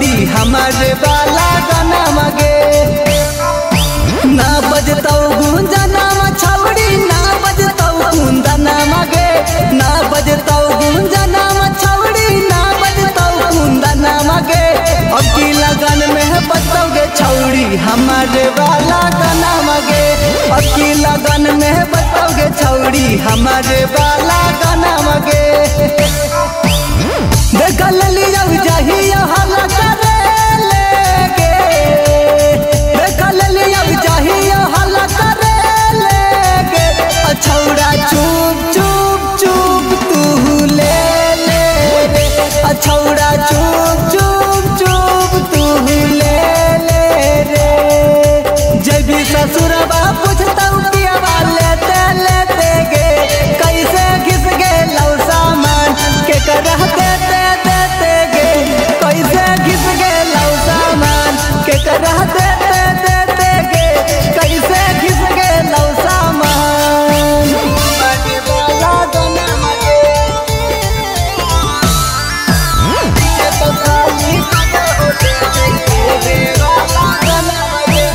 छौड़ी हमारे वाला गाना मगे ना बजतौ गुंजना छौड़ी ना बजतौ गुंजना मगे ना बजतौ गुंजना छौड़ी ना बजतौ गुंजना मगे अब की लगन में बजतौगे छौड़ी हमारे वाला गाना मगे अब की लगन में बजतौगे छौड़ी हमारे वाला गाना मगे देख लिया जहिया हल्ला करे लेगे देख लिया जहिया हल्ला करे लेगे छौड़ा चुप चुप चुप तू ले ले छौड़ा चुप चुप चुप तू ले ले रे जब भी ससुरबा पूछता पियावा लेते लेते गे कैसे घिस गे लौ सामान के करह देते देते गे कैसे घिस गे लौ सामान के करह देते देते गे कैसे घिस गे लौ सामान बाटे वाला गाना मगे ये तो खाली गाना होते रे वाला गाना मगे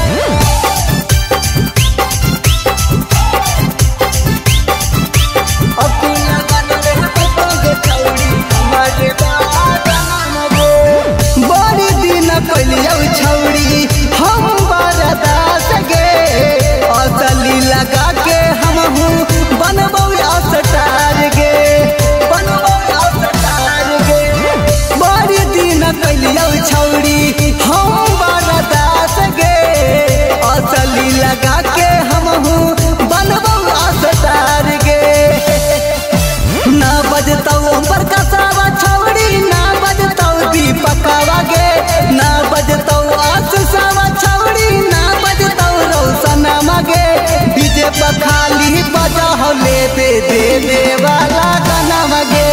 अपना गाना में बतोगे छौड़ी हमारे वाला गाना मगे बड़ी दिन कलियौ छौड़ी हम बरदास गे असली लगा के हम बनबौ अस्टार गे बनबौ अस्टार गे बड़ी दिन कलियौ छौड़ी हम बरदास गे असली लगा के हम बनबौ अस्टार गे ना बजतौ बरकसावा छौड़ी ना बजतौ दीपकवा गे ना बजतौ आशीषवा छौड़ी ना बजतौ रौशनमा गे डीजे पर खाली बजा हो लेबे देवे वाला गाना मगे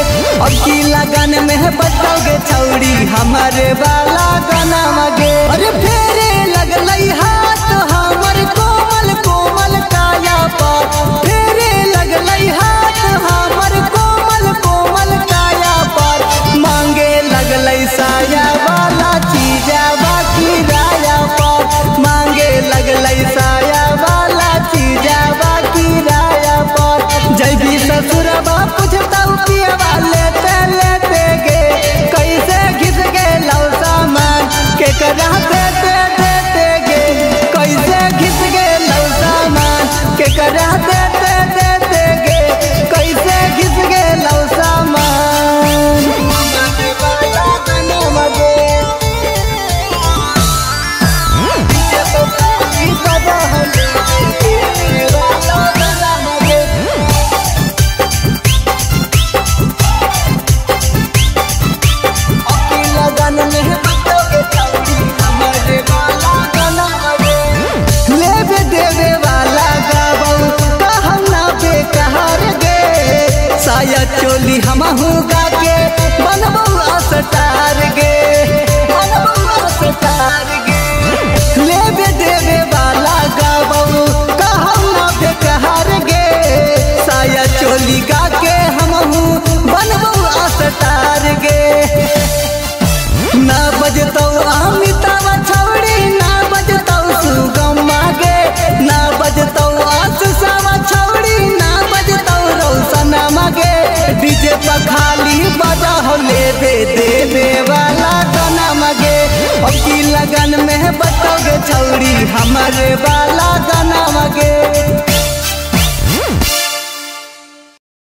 अब की लगन में बजतौगे छौड़ी हमारे वाला गाना मगे अरे फेरे लगलै हाथ हमर कोमल कोमल काया पर फेरे लगलै हाथ हमर कोमल कोमल काया पर मांगे लगलै साया वाला चीजवा किराया पर मांगे लगलै साया वाला चीजवा किराया पर जैबी ससुरबा पूछतौ पियवा लेते लेते गे कैसे घिस गे लौ सामान के करह देते देते गे कैसे घिस गे लौ सामान के करह देते देते गे कैसे घिस गे लौ सामान वाला गाना मगे ये तो खाली बजा हो लेबे वाला गाना मगे अपनी लगन में बतोगे छौड़ी हमारे वाला गाना मगे लेबे देवे वाला गाबौ कहम ना बेकार गे साया चोली हमहू गा के बनबौ अस्टार गे बनबौ अस्टार गे लेबे देवे वाला गाबौ कहम ना बेकार गे साया चोली गा के हमहू बनबौ अस्टार गे ना बजतौ अमिताभ छौड़ी ना बजतौ सुगमा गे ना बजतौ आशीषवा छौड़ी ना बजतौ रौशनमा गे डीजे पर खाली बजा हो लेबे देवे वाला गाना मगे अब की लगन में बतोगे छौड़ी हमारे वाला गाना मगे।